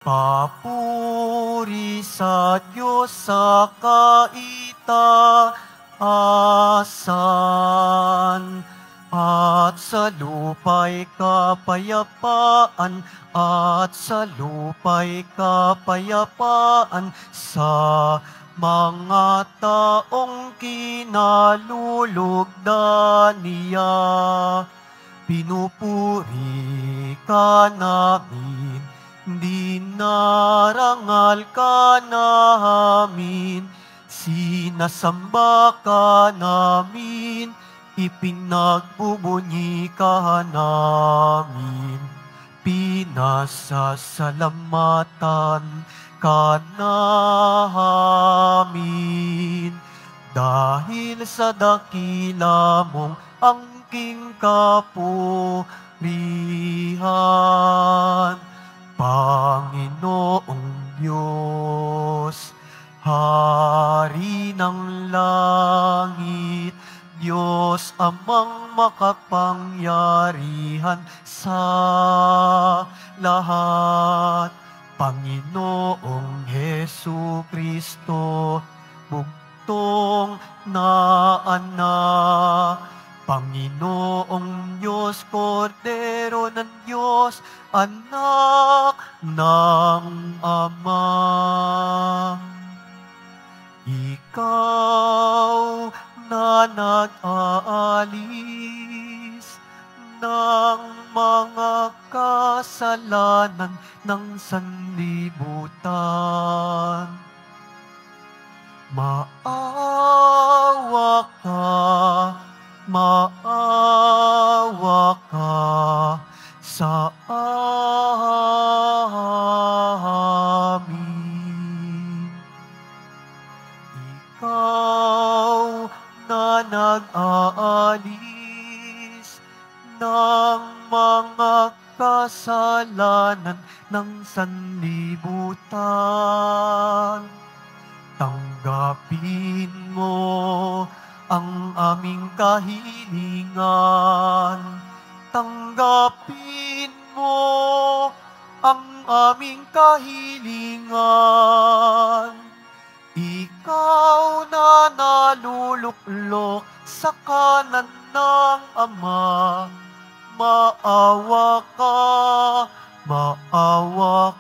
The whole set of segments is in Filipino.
Papuri sa Diyos sa kaitaasan, at sa lupa'y kapayapaan, at sa lupa'y kapayapaan sa mga taong kinalulugdan niya. Pinupuri ka namin, dinarangal ka namin, sinasamba ka namin, ipinagbubunyi ka namin, pinasasalamatan ka namin. Dahil sa dakila mong angking kapurihan, Panginoong Diyos, Hari ng langit, Diyos amang makapangyarihan sa lahat, Panginoong Jesucristo, bugtong na anak, Panginoong Diyos, Kordero ng Diyos, anak ng Ama. Ikaw na nag-aalis ng mga kasalanan ng sanlibutan, maawa ka sa amin. Ikaw na nag-aalis ng mga kasalanan ng sanlibutan, tanggapin mo ang aming kahilingan. Tanggapin mo ang aming kahilingan. Ikaw na naluluklok sa kanan ng Ama, maawa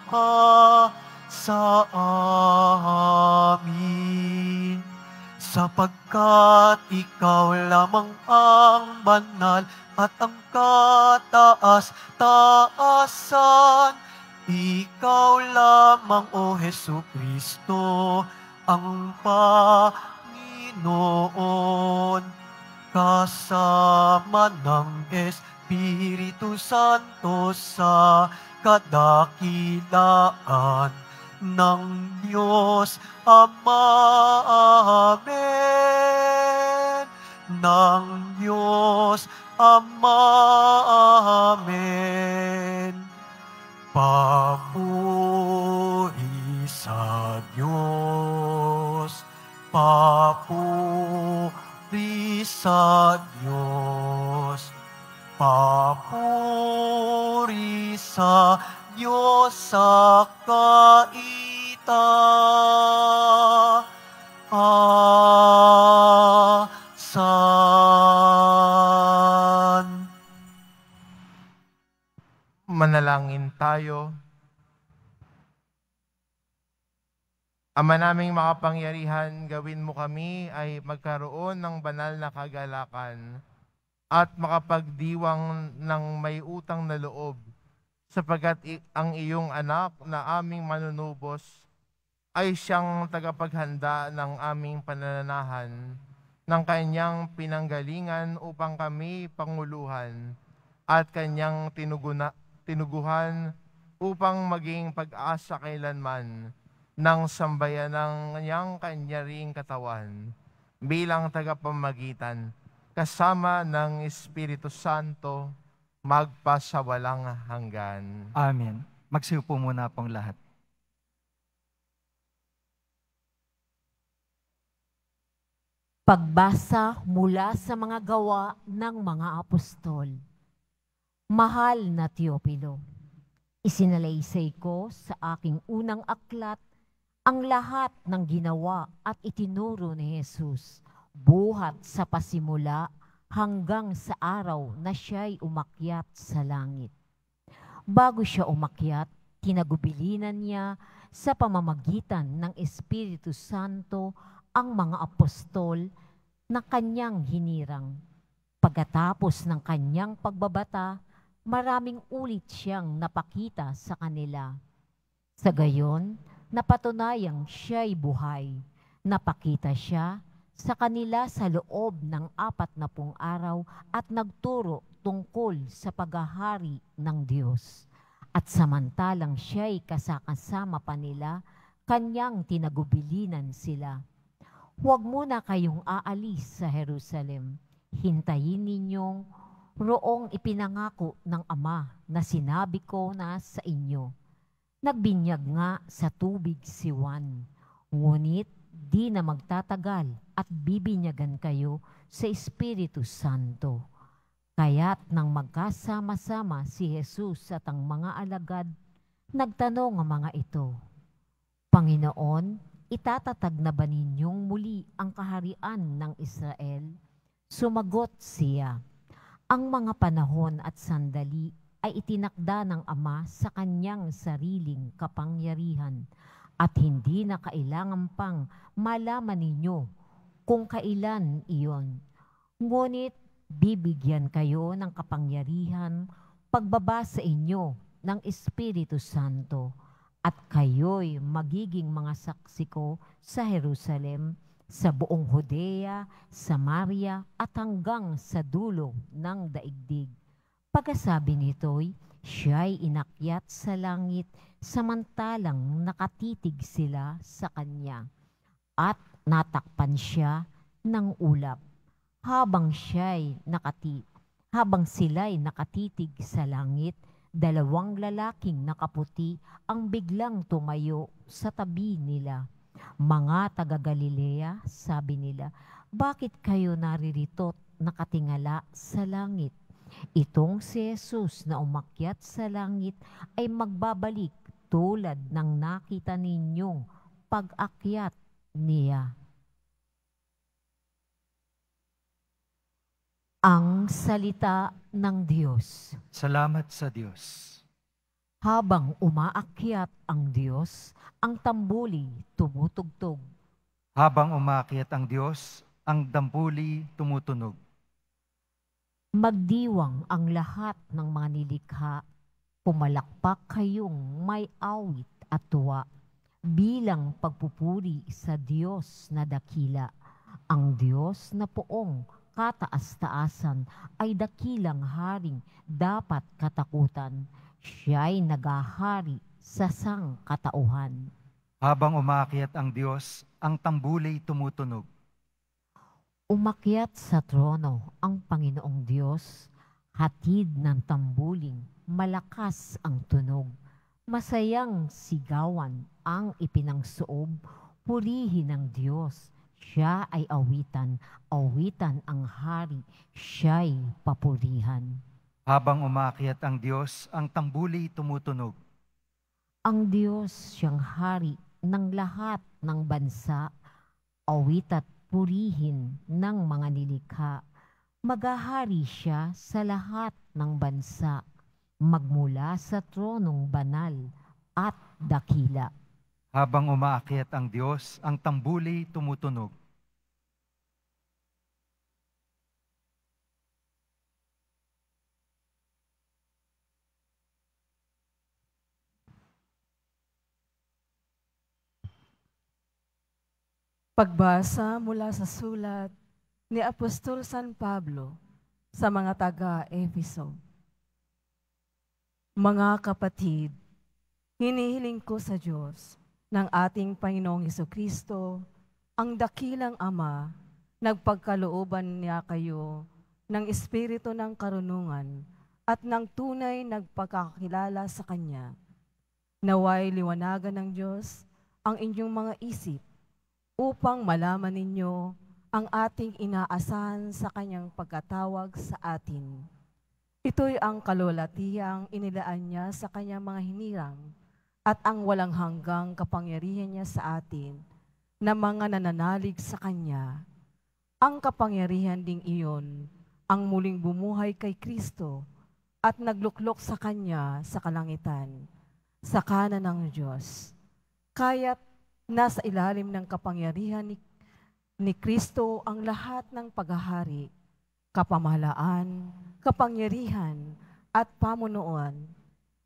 ka sa amin. Sapagkat ikaw lamang ang banal at ang kataas-taasan. Ikaw lamang, O Jesucristo, ang Panginoon, kasama ng Espiritu Santo sa kadakilaan ng Diyos Ama. Amen. Ng Diyos Ama. Amen. Papuri sa Diyos. Papuri sa Diyos. Papuri sa Diyos sa kaitaasan. Manalangin tayo. Ama naming makapangyarihan, gawin mo kami ay magkaroon ng banal na kagalakan at makapagdiwang ng may utang na loob, sapagkat ang iyong anak na aming manunubos ay siyang tagapaghanda ng aming panananahan ng kanyang pinanggalingan upang kami panguluhan at kanyang tinuguhan upang maging pag-asa kailanman ng sambayan ng kanyaring katawan bilang tagapamagitan kasama ng Espiritu Santo magpasawalang hanggan. Amen. Magsiupo muna pong lahat. Pagbasa mula sa mga gawa ng mga apostol. Mahal na Teopilo, Isinalaysay ko sa aking unang aklat ang lahat ng ginawa at itinuro ni Jesus, buhat sa pasimula hanggang sa araw na siya'y umakyat sa langit. Bago siya umakyat, tinagubilinan niya sa pamamagitan ng Espiritu Santo ang mga apostol na kanyang hinirang. Pagkatapos ng kanyang pagbabata, maraming ulit siyang napakita sa kanila. Sa gayon, napatunayang siya'y buhay. Napakita siya sa kanila sa loob ng 40 araw at nagturo tungkol sa paghahari ng Diyos. At samantalang siya'y kasakasama pa nila, kanyang tinagubilinan sila. Huwag muna kayong aalis sa Jerusalem. Hintayin ninyong roong ipinangako ng Ama na sinabi ko na sa inyo. Nagbinyag nga sa tubig si Juan, ngunit di na magtatagal at bibinyagan kayo sa Espiritu Santo. Kaya't nang magkasama-sama si Jesus at ang mga alagad, nagtanong ang mga ito, Panginoon, itatatag na ba ninyong muli ang kaharian ng Israel? Sumagot siya, ang mga panahon at sandali ay itinakda ng Ama sa kanyang sariling kapangyarihan at hindi na kailangan pang malaman ninyo kung kailan iyon. Ngunit bibigyan kayo ng kapangyarihan pagbaba sa inyo ng Espiritu Santo at kayo'y magiging mga saksi ko sa Jerusalem, sa buong Judea, Samaria at hanggang sa dulo ng daigdig. Pagkasabi nito'y siya'y inakyat sa langit samantalang nakatitig sila sa kanya at natakpan siya ng ulap. Habang sila'y nakatitig sa langit, 2 lalaking nakaputi ang biglang tumayo sa tabi nila. Mga taga-Galilea, sabi nila, bakit kayo naririto't nakatingala sa langit? Itong si Jesus na umakyat sa langit ay magbabalik tulad ng nakita ninyong pag-akyat niya. Ang salita ng Diyos. Salamat sa Diyos. Habang umaakyat ang Diyos, ang tambuli tumutugtog. Habang umakyat ang Diyos, ang dampuli tumutunog. Magdiwang ang lahat ng mga nilikha, pumalakpak kayong may awit at tuwa, bilang pagpupuri sa Diyos na dakila. Ang Diyos na poong kataas-taasan ay dakilang haring dapat katakutan. Siya'y nagahari sa sangkatauhan. Habang umakyat ang Diyos, ang tambuli tumutunog. Umakyat sa trono ang Panginoong Diyos, hatid ng tambuling, malakas ang tunog. Masayang sigawan ang ipinangsuob, purihin ng Diyos. Siya ay awitan, awitan ang hari, siya'y papurihan. Habang umakyat ang Diyos, ang tambuli tumutunog. Ang Diyos siyang hari ng lahat ng bansa, awit at purihin ng mga nilikha. Maghahari siya sa lahat ng bansa, magmula sa tronong banal at dakila. Habang umaakyat ang Diyos, ang tambuli tumutunog. Pagbasa mula sa sulat ni Apostol San Pablo sa mga taga-Efeso. Mga kapatid, hinihiling ko sa Diyos ng ating Panginoong Hesukristo, ang dakilang Ama, nagpagkalooban niya kayo ng espiritu ng karunungan at ng tunay nagpagkakilala sa Kanya. Naway liwanagan ng Diyos ang inyong mga isip upang malaman ninyo ang ating inaasahan sa Kanyang pagkatawag sa atin. Ito'y ang kaluwalhatiang inilaan niya sa kanyang mga hinirang at ang walang hanggang kapangyarihan niya sa atin na mga nananalig sa Kanya. Ang kapangyarihan ding iyon ang muling bumuhay kay Kristo at nagluklok sa Kanya sa kalangitan, sa kanan ng Diyos. Kaya't nasa ilalim ng kapangyarihan ni Kristo ang lahat ng paghahari, kapamahalaan, kapangyarihan, at pamunuan.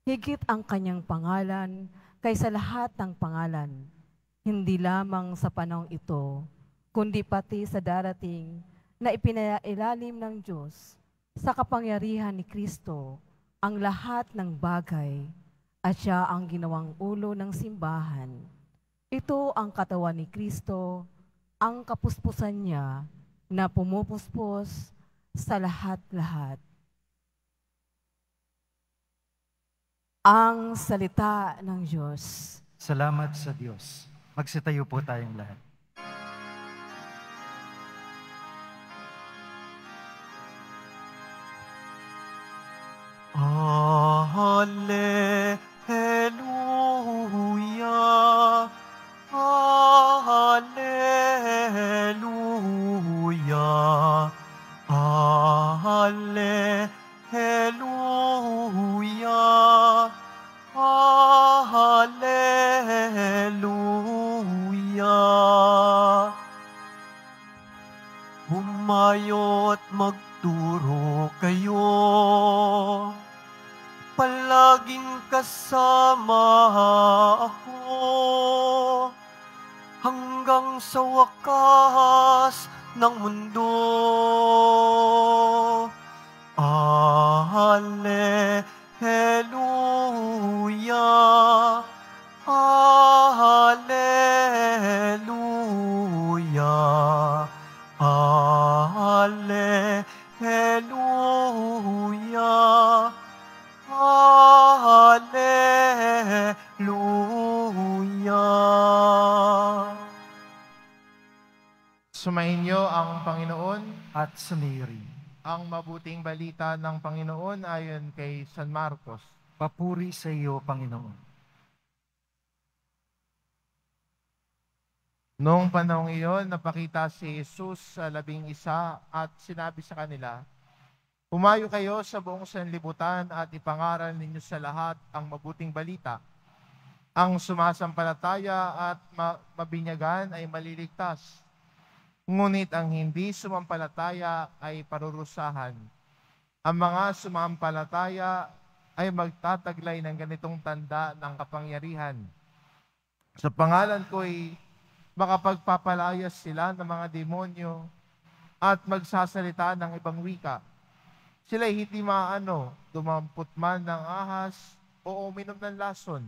Higit ang Kanyang pangalan kaysa lahat ng pangalan, hindi lamang sa panahong ito, kundi pati sa darating na ipinailalim ng Diyos sa kapangyarihan ni Kristo ang lahat ng bagay at siya ang ginawang ulo ng simbahan. Ito ang katawan ni Kristo, ang kapuspusan niya na pumupuspos sa lahat-lahat. Ang salita ng Diyos. Salamat sa Diyos. Magsitayo po tayong lahat. Alleluia, Alleluia, Alleluia, Alleluia. Humayo't magturo kayo, palaging kasama ako, hanggang sa wakas ng mundo. Alleluia, Alleluia, Alleluia, Alleluia. Sumainyo ang Panginoon. At sumiri. Ang mabuting balita ng Panginoon ayon kay San Marcos. Papuri sa iyo, Panginoon. Noong panahong iyon, napakita si Jesus sa 11 at sinabi sa kanila, "Humayo kayo sa buong sanlibutan at ipangaral ninyo sa lahat ang mabuting balita. Ang sumasampalataya at mabinyagan ay maliligtas. Ngunit ang hindi sumampalataya ay parurusahan. Ang mga sumampalataya ay magtataglay ng ganitong tanda ng kapangyarihan. Sa pangalan ko'y makapagpapalayas sila ng mga demonyo at magsasalita ng ibang wika. Sila'y hindi dumampot man ng ahas o uminom ng lason.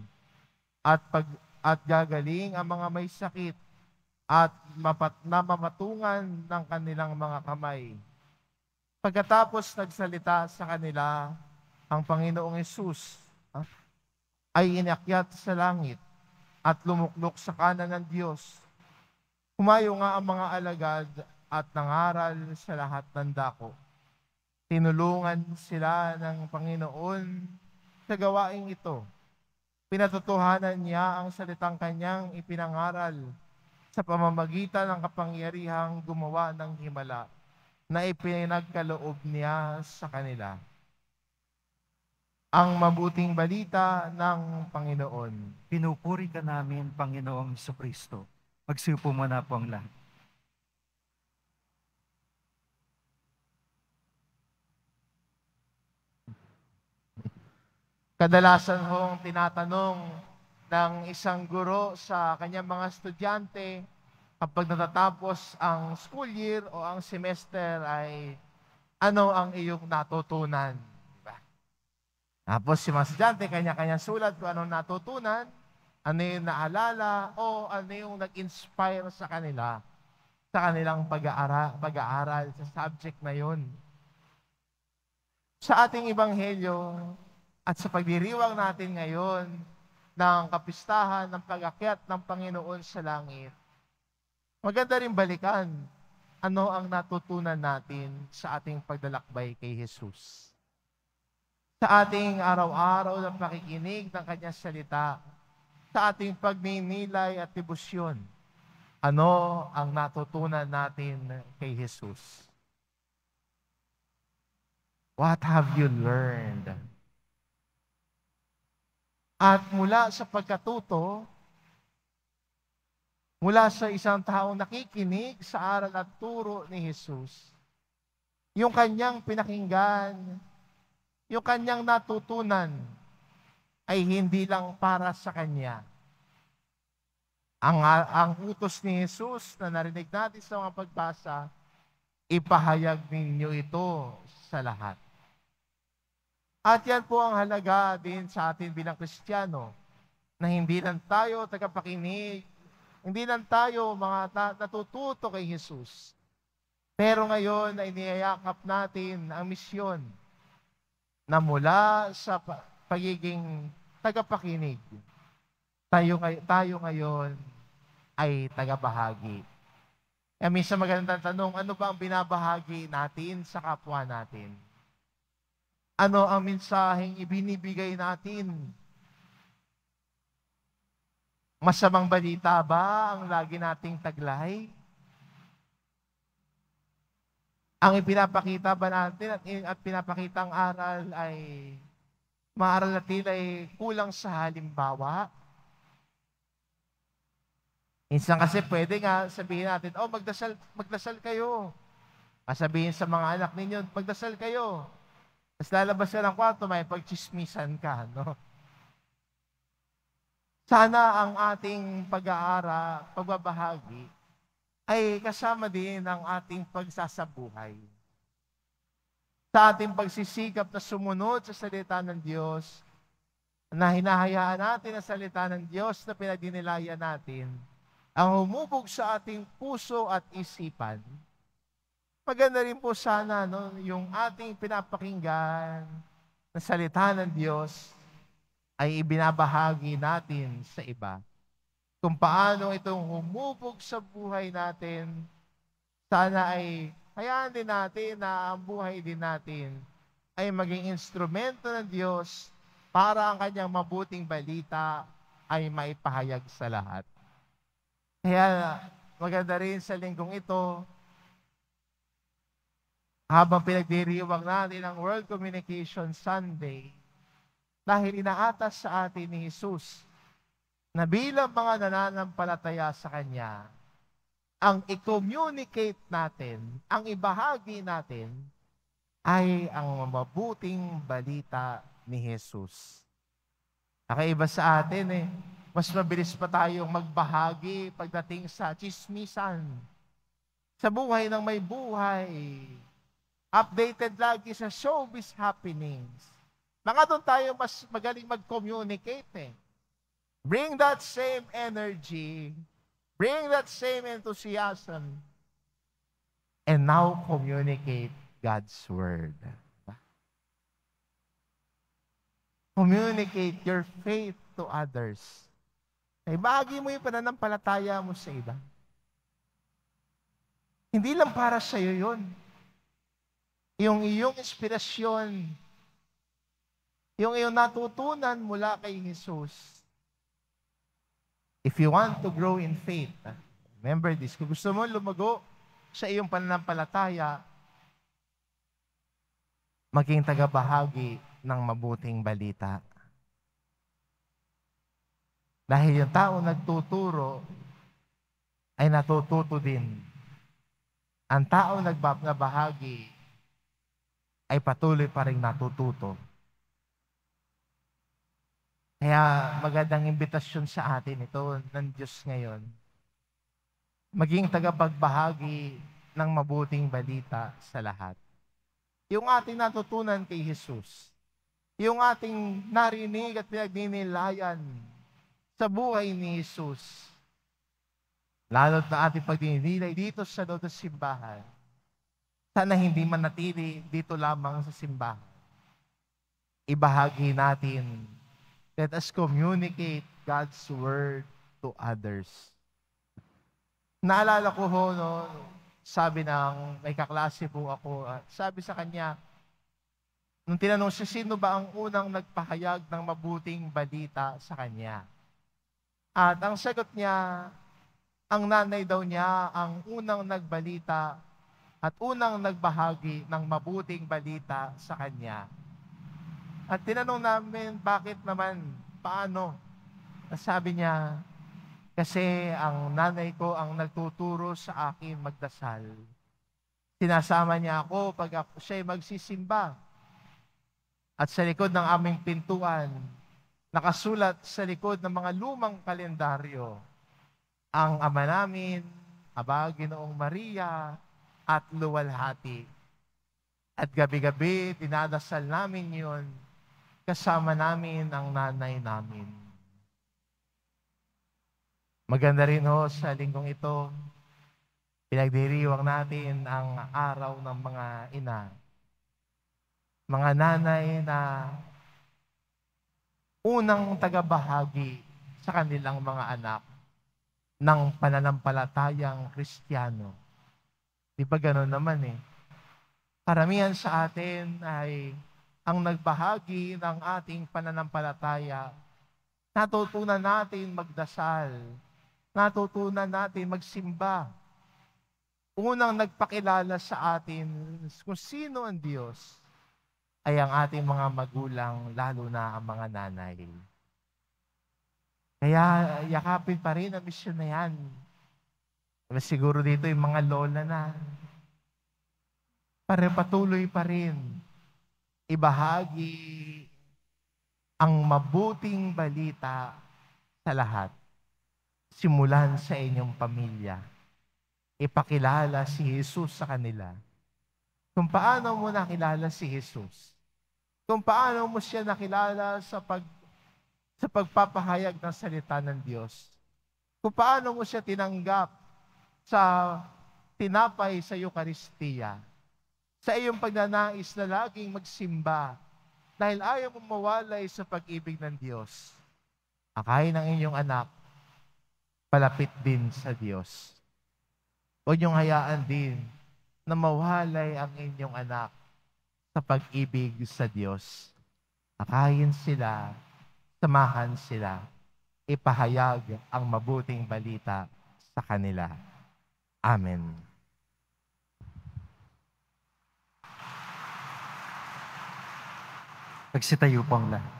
At gagaling ang mga may sakit at namamatungan ng kanilang mga kamay." Pagkatapos nagsalita sa kanila, ang Panginoong Hesus ay inakyat sa langit at lumuklok sa kanan ng Diyos. Humayo nga ang mga alagad at nangaral sa lahat ng dako. Tinulungan sila ng Panginoon sa gawaing ito. Pinatutuhanan niya ang salitang kanyang ipinangaral sa pamamagitan ng kapangyarihang gumawa ng himala na ipinagkaloob niya sa kanila. Ang mabuting balita ng Panginoon. Pinupuri ka namin, Panginoong Jesucristo. Magsiupo muna po ang lahat. Kadalasan hong tinatanong ng isang guro sa kanyang mga estudyante kapag natatapos ang school year o ang semester ay, ano ang iyong natutunan? Diba? Tapos si mga estudyante, kanya-kanya sulat kung anong natutunan, ano yung naalala, o ano yung nag-inspire sa kanila sa kanilang pag-aaral sa subject na yun. Sa ating ebanghelyo at sa pagdiriwang natin ngayon ng kapistahan ng pag-akyat ng Panginoon sa langit, maganda rin balikan ano ang natutunan natin sa ating paglalakbay kay Jesus. sa ating araw-araw na pakikinig ng kanyang salita, sa ating pagninilay at debosyon. Ano ang natutunan natin kay Jesus? What have you learned? At mula sa pagkatuto, mula sa isang taong nakikinig sa aral at turo ni Jesus, yung kanyang pinakinggan, yung kanyang natutunan, ay hindi lang para sa kanya. Ang utos ni Jesus na narinig natin sa mga pagbasa, ipahayag ninyo ito sa lahat. At yan po ang halaga din sa atin bilang Kristiyano, na hindi lang tayo tagapakinig, hindi lang tayo mga natututo kay Jesus. Pero ngayon ay niyayakap natin ang misyon na mula sa pagiging tagapakinig, tayo ngayon ay tagabahagi. Kaya minsan magandang tanong, ano ba ang binabahagi natin sa kapwa natin? Ano ang mensaheng ibinibigay natin? Masamang balita ba ang lagi nating taglay? Ang ipinapakita ba natin at pinapakitang aral ay maaral natin ay kulang sa halimbawa? Minsan kasi pwede nga sabihin natin, magdasal kayo. Sabihin sa mga anak ninyo, magdasal kayo. Tapos lalabas ka ng kwarto, may pagchismisan ka, no? Sana ang ating pagbabahagi ay kasama din ang ating pagsasabuhay. Sa ating pagsisikap na sumunod sa salita ng Diyos, na hinahayaan natin ang salita ng Diyos na pinagdinilayan natin, ang humubog sa ating puso at isipan. Maganda rin po sana yung ating pinapakinggan na salita ng Diyos ay ibinabahagi natin sa iba. Kung paano itong humubog sa buhay natin, sana ay hayaan din natin na ang buhay din natin ay maging instrumento ng Diyos para ang kanyang mabuting balita ay maipahayag sa lahat. Kaya maganda rin sa linggong ito, habang pinagdiriwang natin ang World Communication Sunday, dahil inaatas sa atin ni Jesus na bilang mga nananampalataya sa Kanya, ang i-communicate natin, ang ibahagi natin, ay ang mabuting balita ni Jesus. Nakaiba sa atin mas mabilis pa tayong magbahagi pagdating sa chismisan. Sa buhay ng may buhay, updated lagi sa showbiz happenings. Mga doon tayo mas magaling mag-communicate Bring that same energy, bring that same enthusiasm, and now communicate God's Word. Communicate your faith to others. Ibahagi mo yung pananampalataya mo sa iba. Hindi lang para sa iyo yun. Yung iyong inspirasyon, yung iyong natutunan mula kay Jesus. If you want to grow in faith, remember this, kung gusto mo lumago sa iyong pananampalataya, maging tagabahagi ng mabuting balita. Dahil yung tao nagtuturo ay natututo din. Ang tao nagbabahagi ay patuloy pa rin natututo. Kaya magandang imbitasyon sa atin ito ng Diyos ngayon. Maging tagapagbahagi ng mabuting balita sa lahat. Yung ating natutunan kay Jesus, yung ating narinig at pinagdinilayan sa buhay ni Jesus, lalo't na ating pagdinilay dito sa loob ng simbahan, sana hindi manatili dito lamang sa simbahan. Ibahagi natin. Let us communicate God's Word to others. Naalala ko sabi ng may kaklase po ako, sabi sa kanya, Nung tinanong siya, sino ba ang unang nagpahayag ng mabuting balita sa kanya? At ang sagot niya, ang nanay daw niya ang unang nagbalita at unang nagbahagi ng mabuting balita sa kanya. At tinanong namin, bakit naman, paano? Sabi niya, kasi ang nanay ko ang nagtuturo sa akin magdasal. Sinasama niya ako pag siya'y magsisimba. At sa likod ng aming pintuan, nakasulat sa likod ng mga lumang kalendaryo, ang Ama namin, Aba, Ginoong Maria, at luwalhati. At gabi-gabi, dinadasal namin yun, kasama namin ang nanay namin. Maganda rin sa linggong ito, pinagdiriwang natin ang araw ng mga ina. Mga nanay na unang tagabahagi sa kanilang mga anak ng pananampalatayang Kristiyano. Di ba gano'n naman Karamihan sa atin ay ang nagbahagi ng ating pananampalataya. Natutunan natin magdasal. Natutunan natin magsimba. Unang nagpakilala sa atin kung sino ang Diyos ay ang ating mga magulang, lalo na ang mga nanay. Kaya yakapin pa rin ang misyon na yan. Siguro dito yung mga lola na patuloy pa rin ibahagi ang mabuting balita sa lahat. Simulan sa inyong pamilya. Ipakilala si Jesus sa kanila. Kung paano mo nakilala si Jesus. Kung paano mo siya nakilala sa pagpapahayag ng salita ng Diyos. Kung paano mo siya tinanggap sa tinapay sa Eucharistia. Sa iyong pagnanais na laging magsimba dahil ayaw mo mawalay sa pag-ibig ng Diyos. Akayin ng inyong anak, palapit din sa Diyos. Huwag niyong hayaan din na mawalay ang inyong anak sa pag-ibig sa Diyos. Akayin sila, samahan sila, ipahayag ang mabuting balita sa kanila. Amen. Pagsitayo po ang lahat.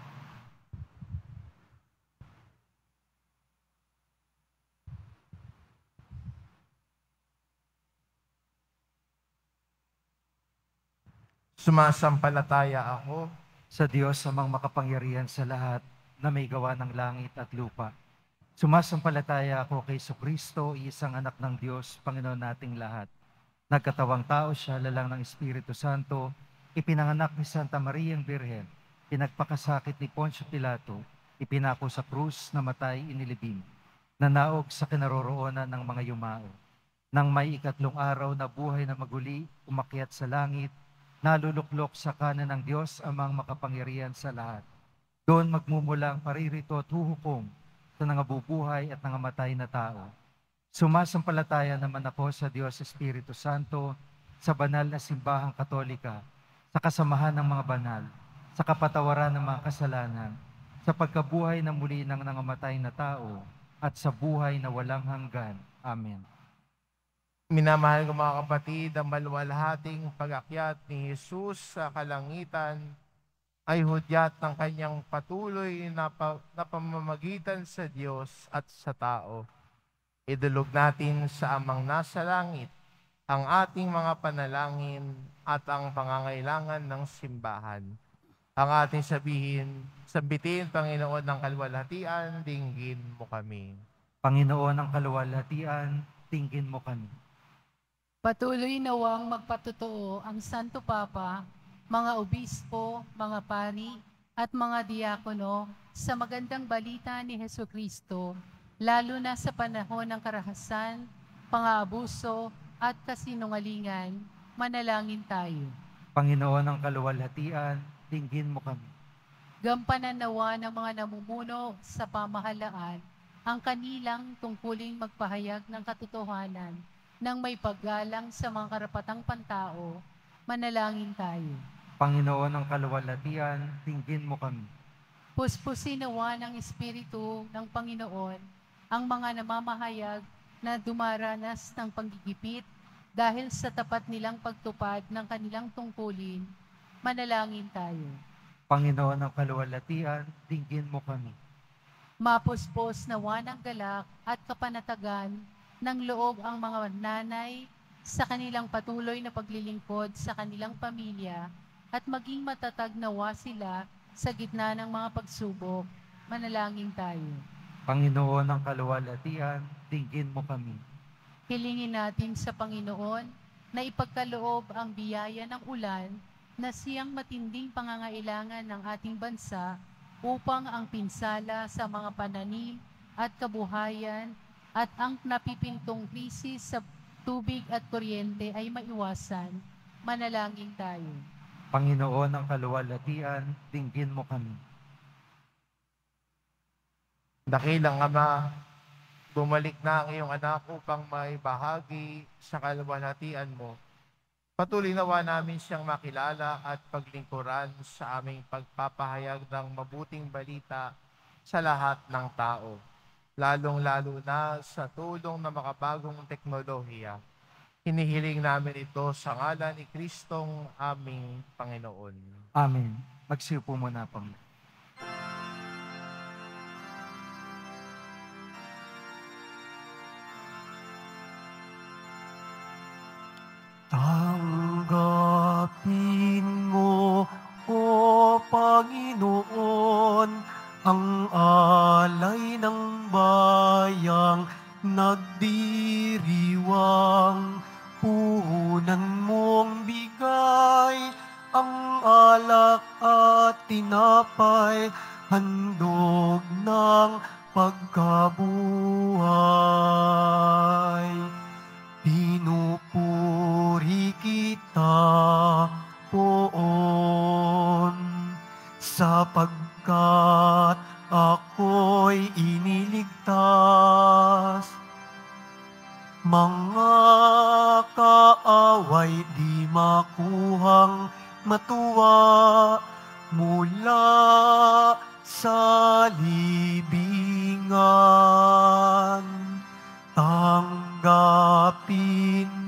Sumasampalataya ako Sa Diyos amang makapangyarihan sa lahat na may gawa ng langit at lupa. Sumasampalataya ako kay Kristo, isang anak ng Diyos, Panginoon nating lahat. Nagkatawang tao siya, lalang ng Espiritu Santo, ipinanganak ni Santa Mariang Birhen, pinagpakasakit ni Poncio Pilato, ipinako sa krus, namatay, inilibing, nanaog sa kinaroroonan ng mga yumao. Nang may ikatlong araw na buhay na maguli, umakyat sa langit, naluluklok sa kanan ng Diyos amang makapangyarihan sa lahat. Doon magmumula ang paririto at huhukom sa nangabubuhay at nangamatay na tao. Sumasampalataya naman ako sa Diyos Espiritu Santo, sa banal na simbahang katolika, sa kasamahan ng mga banal, sa kapatawaran ng mga kasalanan, sa pagkabuhay na muli ng nangamatay na tao, at sa buhay na walang hanggan. Amen. Minamahal ko mga kapatid, ang maluwalhating pag-akyat ni Jesus sa kalangitan ay hudyat ng kanyang patuloy na pamamagitan sa Diyos at sa tao. Idulog natin sa Amang nasa langit ang ating mga panalangin at ang pangangailangan ng simbahan. Ang ating sambitin, Panginoon ng kaluwalhatian, dinggin mo kami. Panginoon ng kaluwalhatian, tingin mo kami. Patuloy nawang magpatotoo ang Santo Papa, mga obispo, mga pari, at mga diakono sa magandang balita ni Jesucristo, lalo na sa panahon ng karahasan, pang-aabuso, at kasinungalingan. Manalangin tayo. Panginoon ng kaluwalhatian, tingin mo kami. Gampanan nawa ng mga namumuno sa pamahalaan ang kanilang tungkuling magpahayag ng katotohanan nang may paggalang sa mga karapatang pantao. Manalangin tayo. Panginoon ng kaluwalhatian, dinggin mo kami. Puspusin nawa ng Espiritu ng Panginoon ang mga namamahayag na dumaranas ng panggigipit dahil sa tapat nilang pagtupad ng kanilang tungkulin. Manalangin tayo. Panginoon ng kaluwalhatian, dinggin mo kami. Mapuspos nawa ng galak at kapanatagan ng loob ang mga nanay sa kanilang patuloy na paglilingkod sa kanilang pamilya at maging matatag nawa sila sa gitna ng mga pagsubok. Manalangin tayo. Panginoon ng kaluwalhatian, dinggin mo kami. Hilingin natin sa Panginoon na ipagkaloob ang biyaya ng ulan na siyang matinding pangangailangan ng ating bansa upang ang pinsala sa mga pananim at kabuhayan at ang napipintong krisis sa tubig at kuryente ay maiwasan. Manalangin tayo. Panginoon ng kaluwalhatian, dinggin mo kami. Dakilang Ama, bumalik na ang iyong anak upang may bahagi sa kaluwalhatian mo. Patuloy nawa namin siyang makilala at paglingkuran sa aming pagpapahayag ng mabuting balita sa lahat ng tao, lalong-lalo na sa tulong ng makabagong teknolohiya. Hinihiling namin ito sa ngalan ni Kristong aming Panginoon. Amen. Magsiupo muna po. Tanggapin mo, O Panginoon, ang alay ng bayang nagdiriwang. Puhunan mong bigay ang alak at tinapay, handog ng pagkabuhay. Pinupuri kita, Poon, sapagkat ako'y iniligtas. Mga kaaway di makuhang matuwa mula sa libingan. Tanggapin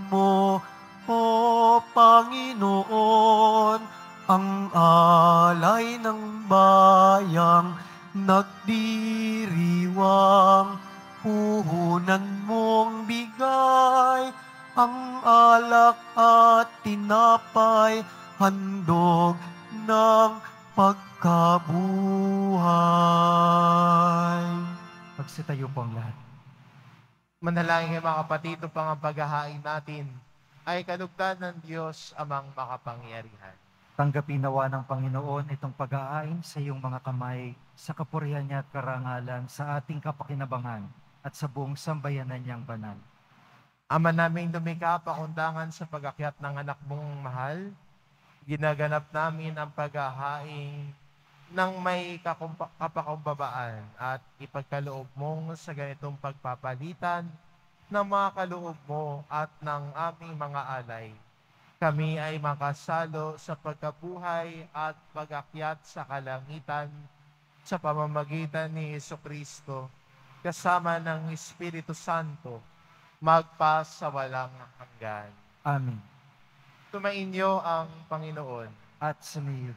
mo, O Panginoon, ang alay ng bayang nagdiriwang. Puhunan mong bigay ang alak at tinapay, handog ng pagkabuhay. Magsitayo po ang lahat. Manalangin kayo mga kapatid, upang ang paghahain natin ay kalugdan ng Diyos amang makapangyarihan. Tanggapin nawa ng Panginoon itong pag-aain sa iyong mga kamay, sa kapurihan niya at karangalan, sa ating kapakinabangan at sa buong sambayanan niyang banal. Ama naming lumikha, pakundangan sa pag-akyat ng anak mong mahal, ginaganap namin ang paghahain ng may kapakumbabaan at ipagkaloob mong sa ganitong pagpapalitan ng mga kaloob mo at ng aming mga alay. Kami ay makasalo sa pagkabuhay at pag-akyat sa kalangitan sa pamamagitan ni Jesucristo, kasama ng Espiritu Santo, magpa sa walang hanggan. Amen. Tumainyo ang Panginoon. At sumayo.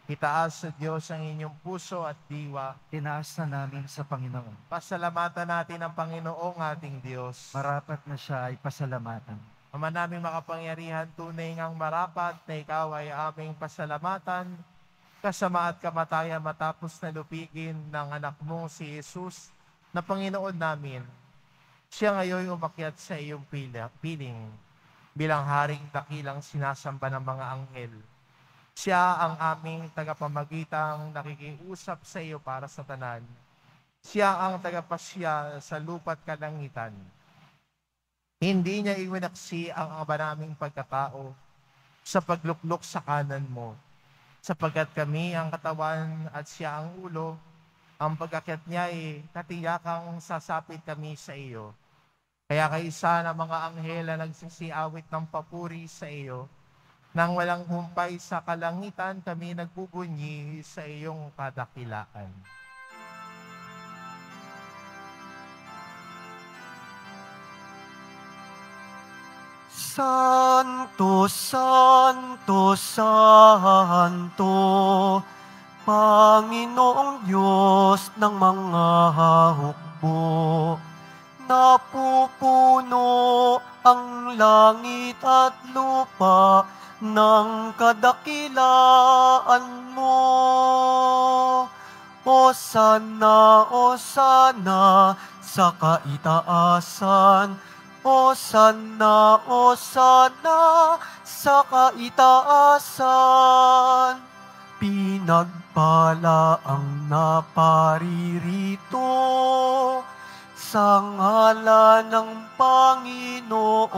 Itaas sa Diyos ang inyong puso at diwa. Tinaas na namin sa Panginoon. Pasalamatan natin ang Panginoong ating Diyos. Marapat na siya ay pasalamatan. Ama namin makapangyarihan, tunay ngang marapat na ikaw ay aming pasalamatan, kasama at kamatayan matapos na lupigin ng anak mong si Jesus na Panginoon namin. Siya ngayon umakyat sa iyong piling bilang haring dakilang sinasamba ng mga anghel. Siya ang aming tagapamagitan nakikiusap sa iyo para sa tanan. Siya ang tagapasya sa lupa't kalangitan. Hindi niya iwinaksi ang aba naming pagkatao sa pagluklok sa kanan mo, sapagkat kami ang katawan at siya ang ulo. Ang pag-akyat niya ay katiyakang sasapit kami sa iyo. Kaya kaisa ng mga anghel na nagsisiawit ng papuri sa iyo, Nang walang humpay sa kalangitan, kami nagbubunyi sa iyong kadakilaan. Santo, Santo, Santo, Panginoong Diyos ng mga hukbo, napupuno ang langit at lupa ng kadakilaan mo. Hosana, Hosana sa kaitaasan, Hosana, Hosana sa kaitaasan. Pinagpala ang naparirito sa ngalan ng Panginoon.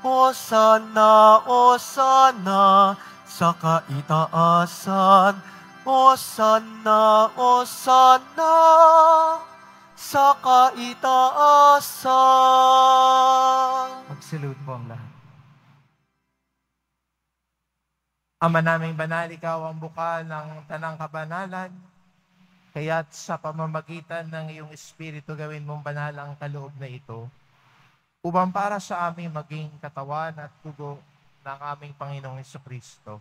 Hosana, Hosana sa kaitaasan, Hosana, Hosana sa kaitaasan. Mag-salute po ang lahat. Ama naming banal, ikaw ang bukal ng tanang kabanalan, kaya't sa pamamagitan ng iyong Espiritu gawin mong banal ang kaloob na ito, upang para sa aming maging katawan at dugo ng aming Panginoong Jesucristo.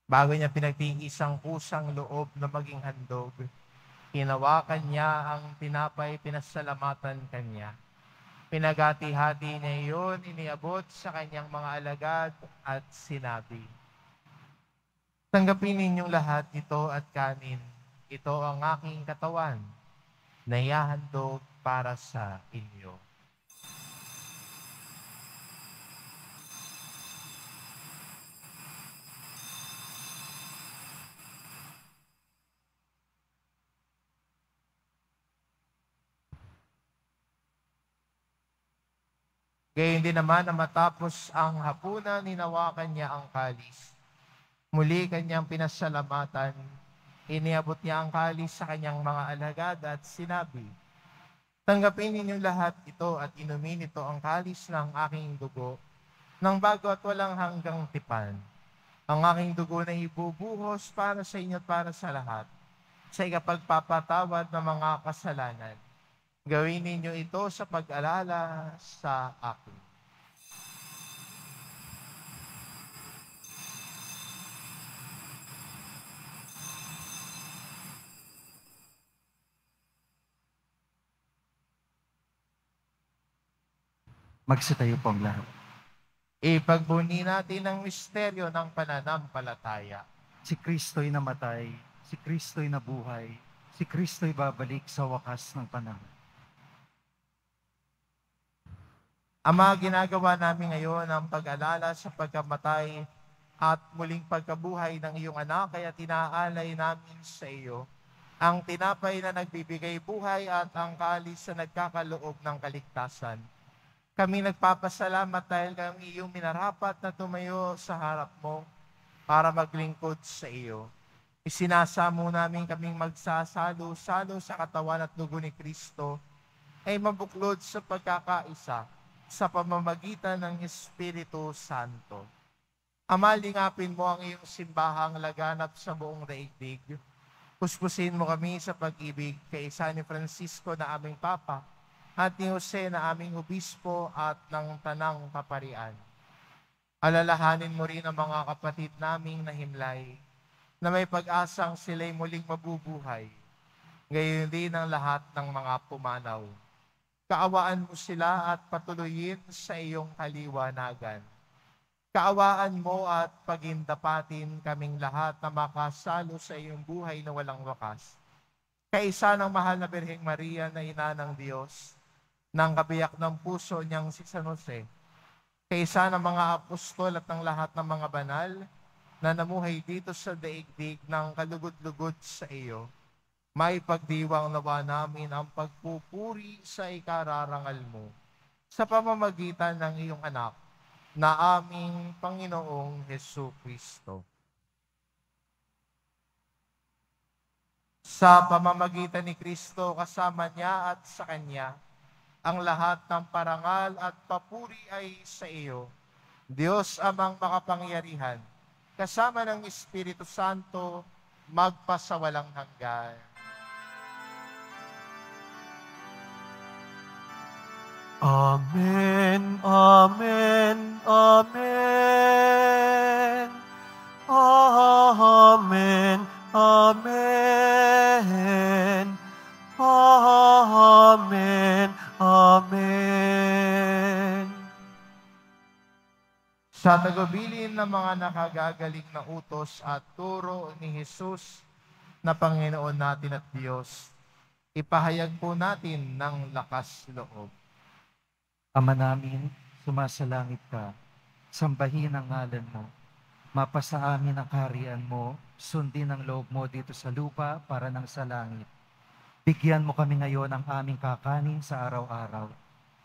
Bago niya pinagtiis ang kusang loob na maging handog, hinawakan niya ang tinapay, pinasalamatan kanya. Pinagati-hati niya iyon, iniabot sa kanyang mga alagad at sinabi, tanggapin ninyong lahat ito at kanin. Ito ang aking katawan na ihahandog para sa inyo. Gayon din naman na matapos ang hapunan, ninawakan niya ang kalis. Muli kanyang pinasalamatan, iniabot niya ang kalis sa kanyang mga alagad at sinabi, tanggapin ninyong lahat ito at inumin ito ang kalis ng aking dugo, ng bago at walang hanggang tipan. Ang aking dugo na ibubuhos para sa inyo at para sa lahat, sa ikapagpapatawad ng mga kasalanan. Gawin ninyo ito sa pag-alala sa akin. Magsitayo po ang lahat. Ipagbuni natin ang misteryo ng pananampalataya. Si Kristo'y namatay, si Kristo'y nabuhay, si Kristo'y babalik sa wakas ng panahon. Ama, ginagawa namin ngayon ang pag-alala sa pagkamatay at muling pagkabuhay ng iyong anak, kaya tinaalay namin sa iyo ang tinapay na nagbibigay buhay at ang kalis na nagkakaloob ng kaligtasan. Kami nagpapasalamat dahil kami iyong minarapat na tumayo sa harap mo para maglingkod sa iyo. Isinasamo namin kaming magsasalo-salo sa katawan at dugo ni Kristo ay mabuklod sa pagkakaisa sa pamamagitan ng Espiritu Santo. Ama, lingapin mo ang iyong simbahang laganap sa buong daigdig. Puspusin mo kami sa pag-ibig kay San Francisco na aming Papa, at ni Jose na aming obispo at ng tanang kaparian. Alalahanin mo rin ang mga kapatid naming nahimlay na may pag-asang sila'y muling mabubuhay. Gayon din ang lahat ng mga pumanaw. Kaawaan mo sila at patuloyin sa iyong kaliwanagan. Kaawaan mo at pagindapatin kaming lahat na makasalo sa iyong buhay na walang wakas. Kaisa ng mahal na Birheng Maria na ina ng Diyos, ng kabiyak ng puso niyang si San Jose, kaisa ng mga apostol at ng lahat ng mga banal na namuhay dito sa daigdig ng kalugod-lugod sa iyo, may pagdiwang nawa namin ang pagpupuri sa ikararangal mo sa pamamagitan ng iyong anak na aming Panginoong Jesucristo. Sa pamamagitan ni Kristo, kasama niya at sa Kanya, ang lahat ng parangal at papuri ay sa iyo, Diyos amang makapangyarihan, kasama ng Espiritu Santo, magpasawalang hanggan. Amen, amen, amen. Amen, amen. Amen, amen. Sa tagubilin ng mga nakagagaling na utos at turo ni Jesus na Panginoon natin at Diyos, ipahayag po natin ng lakas loob. Ama namin, sumasalangit ka, sambahin ang ngalan mo. Mapasa amin ang kaharian mo, sundin ang loob mo dito sa lupa para nang sa langit. Bigyan mo kami ngayon ng aming kakanin sa araw-araw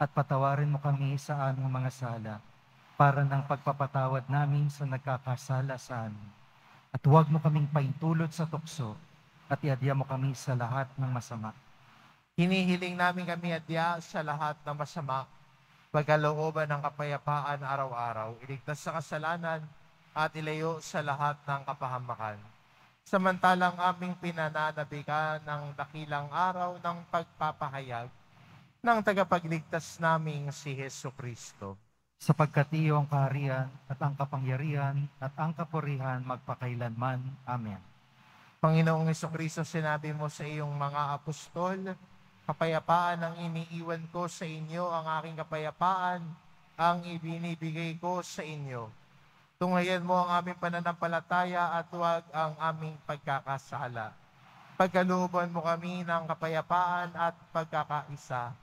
at patawarin mo kami sa aming mga sala para ng pagpapatawad namin sa nagkakasala sa amin. At huwag mo kaming paintulot sa tukso at iadya mo kami sa lahat ng masama. Hinihiling namin kami adya sa lahat ng masama, pagkalooban ng kapayapaan araw-araw, iligtas sa kasalanan at ilayo sa lahat ng kapahamakan. Samantalang aming pinananabikan ng dakilang araw ng pagpapahayag ng tagapagligtas naming si Jesucristo. Sapagkat iyo ang kaharian at ang kapangyarihan at ang kapurihan magpakailanman. Amen. Panginoong Jesucristo, sinabi mo sa iyong mga apostol, kapayapaan ang iniiwan ko sa inyo, ang aking kapayapaan ang ibinibigay ko sa inyo. Tunghayan mo ang aming pananampalataya at huwag ang aming pagkakasala. Pagkalooban mo kami ng kapayapaan at pagkakaisa.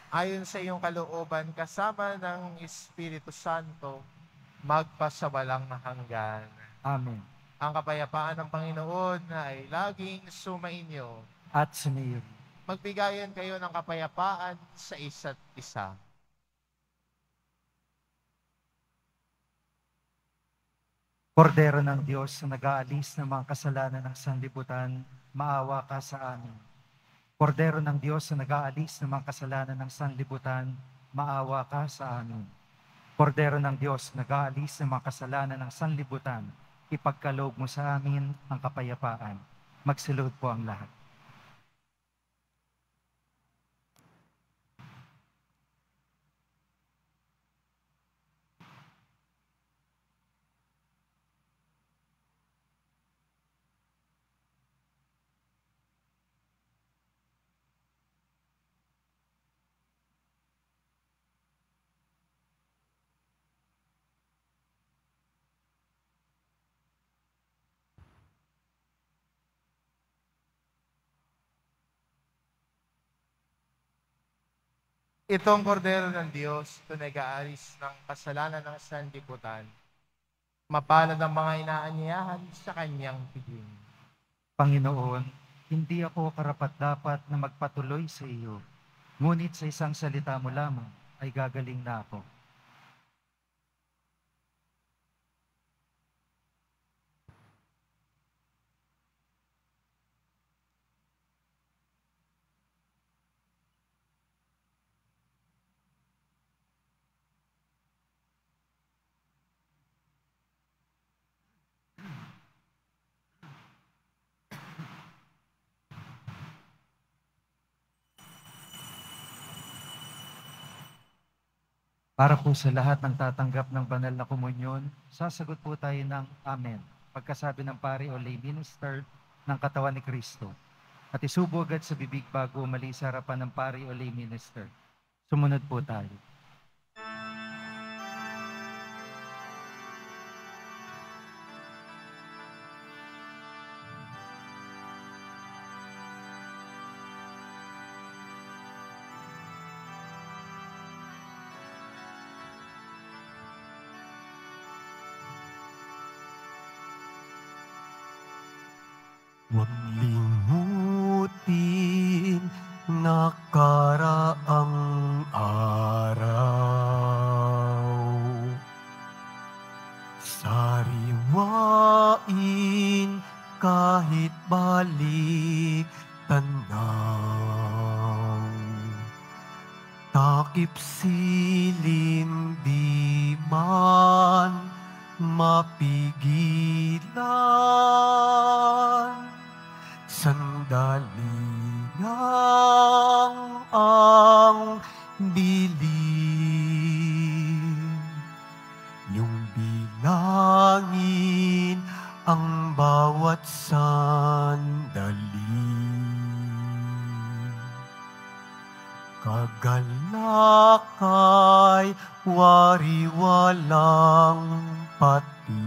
Ayon sa iyong kalooban, kasama ng Espiritu Santo, magpasawalang hanggan. Amen. Ang kapayapaan ng Panginoon ay laging sumainyo. At sumayo. Magbigayan kayo ng kapayapaan sa isa't isa. Kordero ng Diyos na nag-aalis ng mga kasalanan ng sanlibutan, maawa ka sa amin. Kordero ng Diyos na nag-aalis ng mga kasalanan ng sanlibutan, maawa ka sa amin. Kordero ng Diyos na nag-aalis ng mga kasalanan ng sanlibutan, ipagkaloob mo sa amin ang kapayapaan. Magsilod po ang lahat. Ito ang kordero ng Diyos, ito nag-aalis ng kasalanan ng sanlibutan. Mapalad ang mga inaanyayahan sa kanyang piging. Panginoon, hindi ako karapat-dapat na magpatuloy sa iyo, ngunit sa isang salita mo lamang ay gagaling na ako. Para po sa lahat ng tatanggap ng banal na komunyon, sasagot po tayo ng Amen, pagkasabi ng pari o lay minister ng katawan ni Kristo. At isubo agad sa bibig bago umalis sa harapan ng pari o lay minister. Sumunod po tayo. Huwag limutin nakaraang araw. Sariwain kahit balik tanaw. Takip silim di man mapigilan. Sandali lang ang dilim, yung bilangin ang bawat sandali. Kagalakay, wari-walang pati.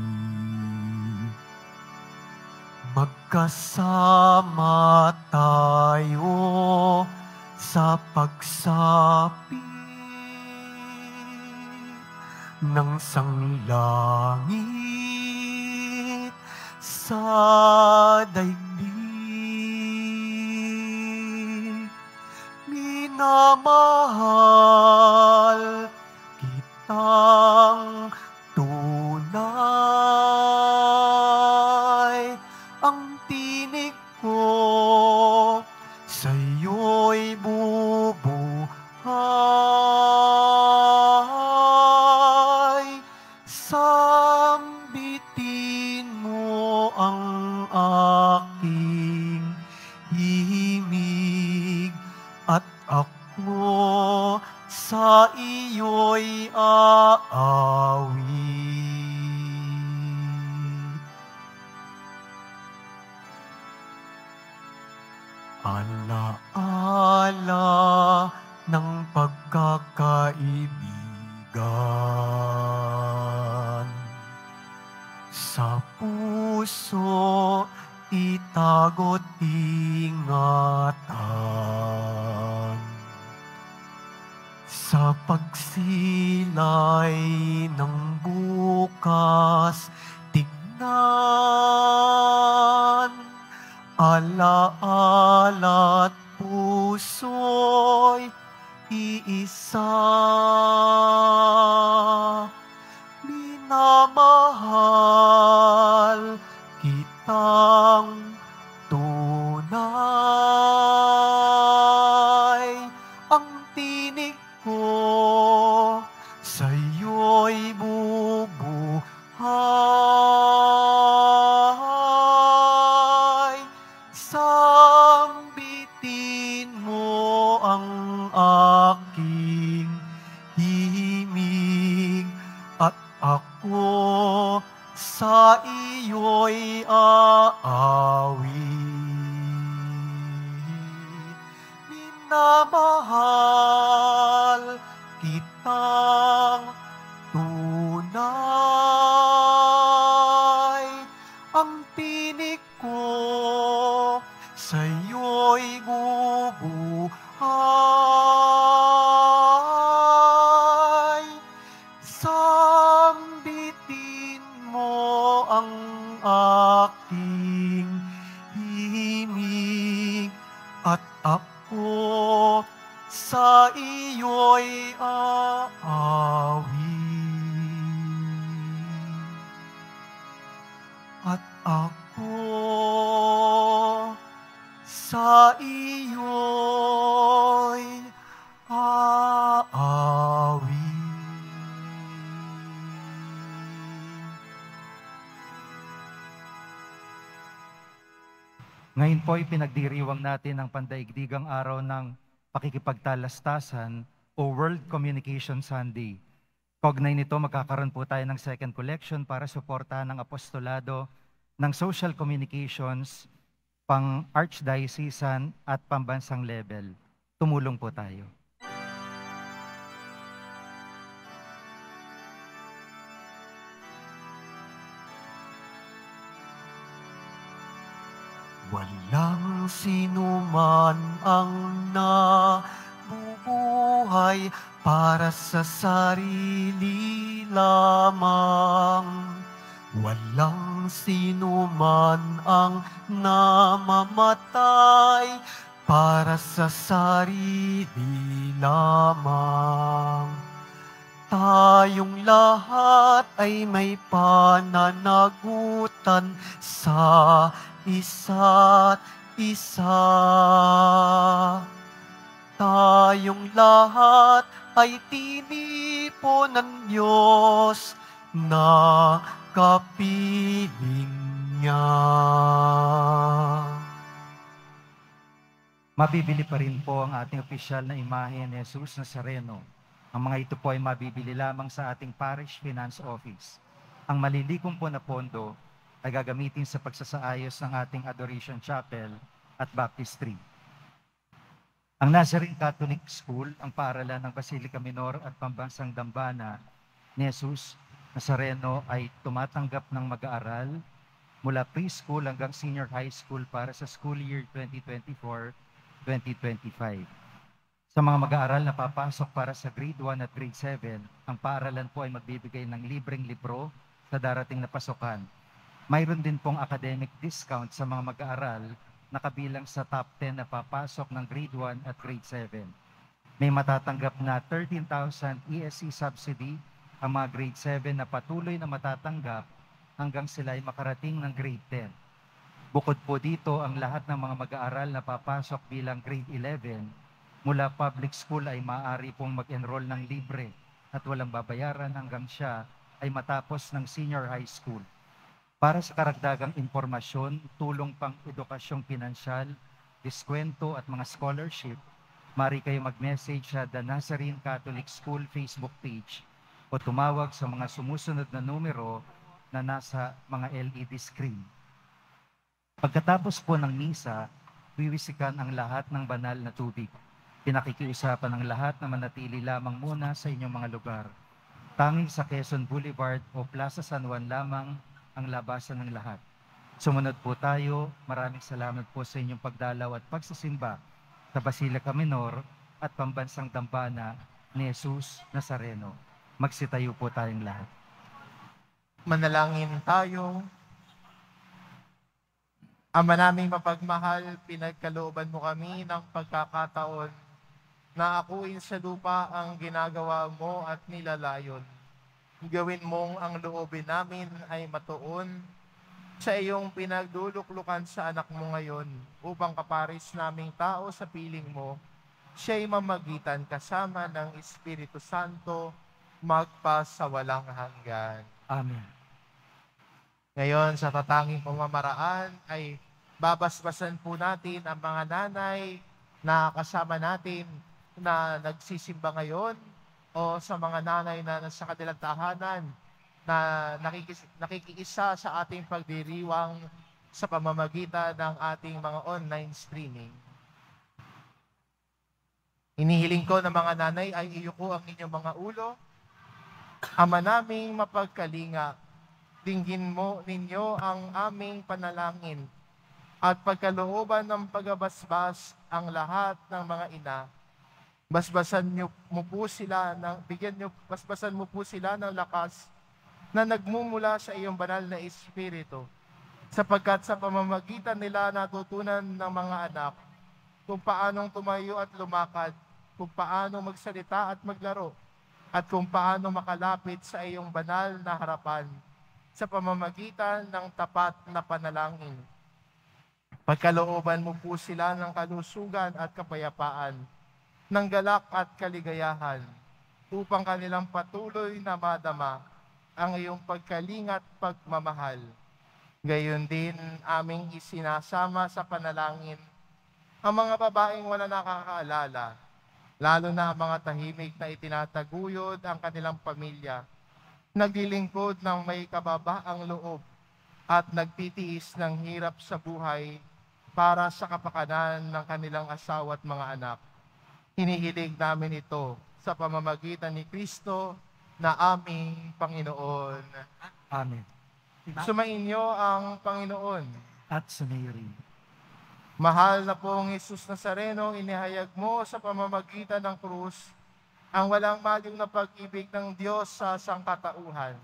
Magkasama tayo sa pagsapi ng sanglangit sa daigdig. Minamahal kitang tunay, ang tinig ko sa'yo'y bubuhay. Sambitin mo ang aking himig at ako sa iyo'y aawit. Ala-ala ng pagkakaibigan, sa puso itago't ingatan. Sa pagsilay ng bukas, tignan, ala-ala't puso'y iisa. Minamahal kitang tunay, ang tinig ko sa'yo'y bubuhay. Sambitin mo ang aking himig at ako sa iyo'y aawit. Minamahal kitang tunay, ang tinig ko sa'yo'y bubuhay. Sambitin mo ang aking himig at ako sa iyo'y aawit. At ako sa iyo'y aawit. Ngayon po ay pinagdiriwang natin ang pandaigdigang araw ng pakikipagtalastasan o World Communication Sunday. Kaugnay nito, magkakaroon po tayo ng second collection para suportahan ang apostolado ng social communications pang archdiocesan at pambansang level. Tumulong po tayo. Walang sinuman ang nabubuhay para sa sarili lamang. Walang sinuman ang namamatay para sa sarili lamang. Tayong lahat ay may pananagutan sa isa't isa. Tayong lahat ay tinipon po ng Diyos na kapiling niya. Mabibili pa rin po ang ating opisyal na imahe ni Jesus Nazareno. Ang mga ito po ay mabibili lamang sa ating Parish Finance Office. Ang malilikom po na pondo ay gagamitin sa pagsasaayos ng ating Adoration Chapel at Baptistry. Ang Nazarene Catholic School, ang paaralan ng Basilica Minor at Pambansang Dambana ni Jesus Nazareno ay tumatanggap ng mag-aaral mula preschool hanggang senior high school para sa school year 2024-2025. Sa mga mag-aaral na papasok para sa grade 1 at grade 7, ang paaralan po ay magbibigay ng libreng libro sa darating na pasukan. Mayroon din pong academic discount sa mga mag-aaral na kabilang sa top 10 na papasok ng grade 1 at grade 7. May matatanggap na 13,000 ESC subsidy ang mga grade 7 na patuloy na matatanggap hanggang sila ay makarating ng grade 10. Bukod po dito, ang lahat ng mga mag-aaral na papasok bilang grade 11 mula public school ay maaari pong mag-enroll ng libre at walang babayaran hanggang siya ay matapos ng senior high school. Para sa karagdagang impormasyon, tulong pang edukasyong pinansyal, diskwento at mga scholarship, maaari kayo mag-message sa The Nazarene Catholic School Facebook page o tumawag sa mga sumusunod na numero na nasa mga LED screen. Pagkatapos po ng misa, wiwisikan ang lahat ng banal na tubig. Pinakikiusapan ng lahat na manatili lamang muna sa inyong mga lugar. Tanging sa Quezon Boulevard o Plaza San Juan lamang ang labasan ng lahat. Sumunod po tayo. Maraming salamat po sa inyong pagdalaw at pagsisimba sa Basilica Minor at Pambansang Dambana ni Jesus Nazareno. Magsitayo po tayong lahat. Manalangin tayo. Ama naming mapagmahal, pinagkalooban mo kami ng pagkakataon na akuin sa lupa ang ginagawa mo at nilalayon. Gawin mong ang loobin namin ay matuon sa iyong pinagduluklukan sa anak mo ngayon upang kaparis naming tao sa piling mo, siya'y mamagitan kasama ng Espiritu Santo magpa sa walang hanggan. Amen. Ngayon, sa tatanging pamamaraan ay babasbasan po natin ang mga nanay na kasama natin na nagsisimba ngayon o sa mga nanay na nasa kanilang tahanan na nakikiisa sa ating pagdiriwang sa pamamagitan ng ating mga online streaming. Inihiling ko na mga nanay ay iyuko ang inyong mga ulo. Ama naming mapagkalinga, dinggin mo ninyo ang aming panalangin at pagkalooban ng pagbabasbas ang lahat ng mga ina. Basbasan mo po sila ng lakas na nagmumula sa iyong banal na Espiritu, sapagkat sa pamamagitan nila natutunan ng mga anak kung paanong tumayo at lumakad, kung paanong magsalita at maglaro, at kung paanong makalapit sa iyong banal na harapan sa pamamagitan ng tapat na panalangin. Pagkalooban mo po sila ng kalusugan at kapayapaan, ng galak at kaligayahan, upang kanilang patuloy na madama ang iyong pagkalingat pagmamahal. Gayon din aming isinasama sa panalangin ang mga babaeng wala nakakaalala, lalo na ang mga tahimik na itinataguyod ang kanilang pamilya, naglilingkod ng may kababaang loob at nagtitiis ng hirap sa buhay para sa kapakanan ng kanilang asawa at mga anak. Hinihiling namin ito sa pamamagitan ni Kristo na aming Panginoon. Amen. Sumainyo ang Panginoon. At sumayo rin. Mahal na pong Jesus Nazareno, inihayag mo sa pamamagitan ng krus ang walang maling na pag-ibig ng Diyos sa sangkatauhan.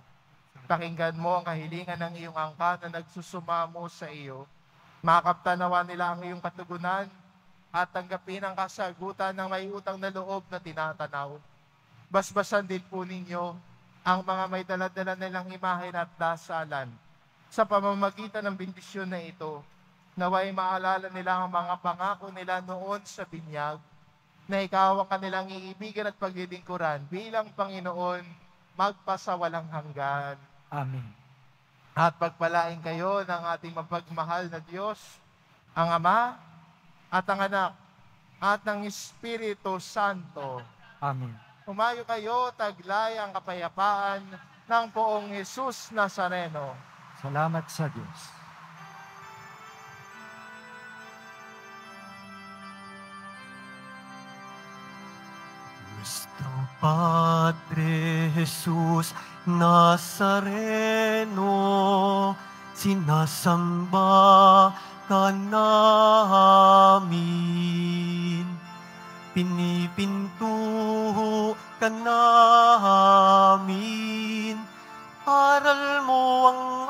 Pakinggan mo ang kahilingan ng iyong angkan na nagsusumamo sa iyo. Makaptanawa nila ang iyong katugunan at tanggapin ang kasagutan ng may utang na loob na tinatanaw. Basbasan din po ninyo ang mga may dala-dala nilang imahen at dasalan. Sa pamamagitan ng bendisyon na ito, naway maalala nila ang mga pangako nila noon sa binyag na ikaw ang kanilang iibigan at paglilingkuran bilang Panginoon magpasawalang hanggan. Amen. At pagpalain kayo ng ating mapagmahal na Diyos, ang Ama at ang Anak at ng Espiritu Santo. Amen. Humayo kayo, taglay ang kapayapaan ng Poong Jesus Nazareno. Salamat sa Diyos. Nuestro Padre Jesus Nazareno, sinasamba ka namin. Pinipintuho ka namin. Aral mo ang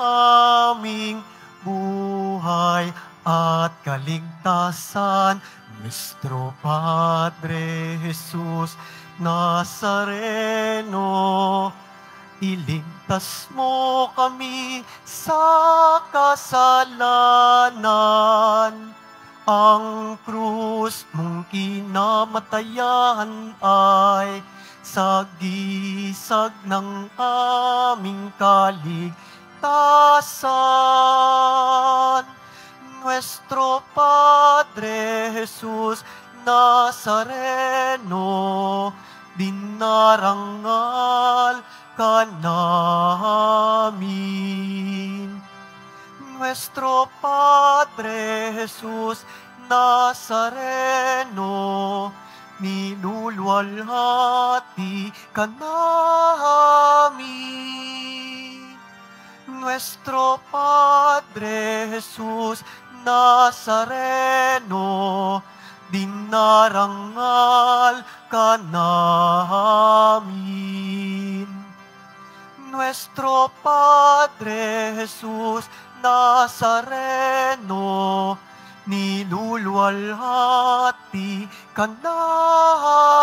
aming buhay at kaligtasan. Nuestro Padre Jesus Nazareno, iligtas mo kami sa kasalanan. Ang krus mong kinamatayan ay sagisag ng aming kaligtasan. Nuestro Padre Jesus Nazareno, dinarangal ka namin. Nuestro Padre Jesus Nazareno, niluluwalhati ka namin. Nuestro Padre Jesus Nazareno, dinarangal ka namin. Nuestro Padre Jesus Nazareno, niluluwalhati ka namin.